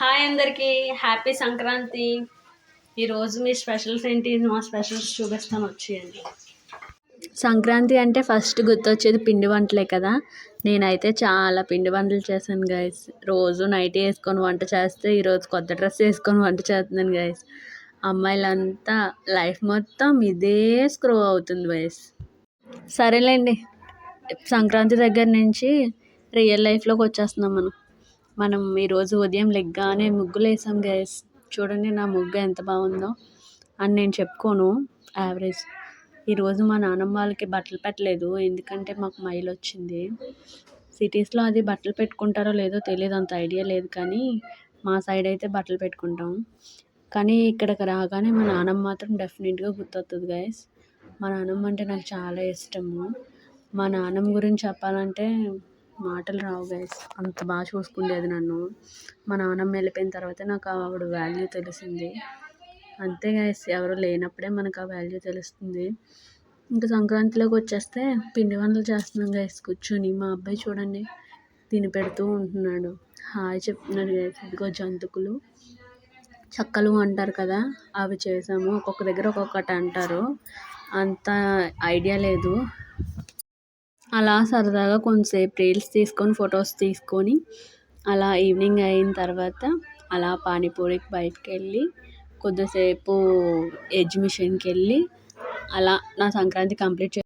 Hi అందరికీ, happy Sankranti. ఈరోజు మీ specials ఏంటి? మా స్పెషల్స్ చూపిస్తాను, వచ్చేయండి. సంక్రాంతి అంటే ఫస్ట్ గుర్తొచ్చేది పిండి వంటలే కదా. నేనైతే చాలా పిండి వంటలు చేశాను గైస్. రోజు నైట్ వేసుకొని వంట చేస్తే ఈరోజు కొత్త డ్రెస్ వేసుకొని వంట చేస్తున్నాను గైస్. అమ్మాయిలంతా లైఫ్ మొత్తం ఇదే స్క్రో అవుతుంది గైస్. సరేలేండి, సంక్రాంతి దగ్గర నుంచి రియల్ లైఫ్లోకి వచ్చేస్తున్నాం మనం ఈరోజు ఉదయం లెగ్గానే ముగ్గులు వేసాం గైస్. చూడండి నా ముగ్గు ఎంత బాగుందో అని నేను చెప్పుకోను, యావరేజ్. ఈరోజు మా నాన్నమ్మ వాళ్ళకి బట్టలు పెట్టలేదు, ఎందుకంటే మాకు మైలు వచ్చింది. సిటీస్లో అది బట్టలు పెట్టుకుంటారో లేదో తెలియదు, అంత ఐడియా లేదు. కానీ మా సైడ్ అయితే బట్టలు పెట్టుకుంటాం. కానీ ఇక్కడికి రాగానే మా నాన్నమ్మ మాత్రం డెఫినెట్గా గుర్తొస్తుంది గైస్. మా నాన్నమ్మ అంటే నాకు చాలా ఇష్టము. మా నాన్నమ్మ గురించి చెప్పాలంటే మాటలు రావు గైస్, అంత బాగా చూసుకుండేది నన్ను. మా నాన్నమ్మ వెళ్ళిపోయిన తర్వాత నాకు ఆవిడ వాల్యూ తెలిసింది. అంతే గైస్, ఎవరు లేనప్పుడే మనకు ఆ వాల్యూ తెలుస్తుంది. ఇంకా సంక్రాంతిలోకి వచ్చేస్తే పిండి వంటలు చేస్తున్నాం గైస్ కూర్చొని. మా అబ్బాయి చూడండి తిని పెడుతూ ఉంటున్నాడు, హాయ్ చెప్తున్నాడు గైస్. ఇదిగో జంతుకులు, చక్కలు అంటారు కదా, అవి చేసాము. ఒక్కొక్క దగ్గర ఒక్కొక్కటి అంటారు, అంత ఐడియా లేదు. అలా సరదాగా కొంతసేపు రీల్స్ తీసుకొని ఫొటోస్ తీసుకొని అలా ఈవినింగ్ అయిన తర్వాత అలా పానీపూరికి బయటకు వెళ్ళి కొద్దిసేపు ఎగ్జిబిషన్కి వెళ్ళి అలా నా సంక్రాంతి కంప్లీట్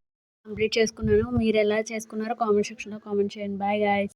చేసుకున్నాను. మీరు ఎలా చేసుకున్నారో కామెంట్ సెక్షన్లో కామెంట్ చేయండి. Bye guys.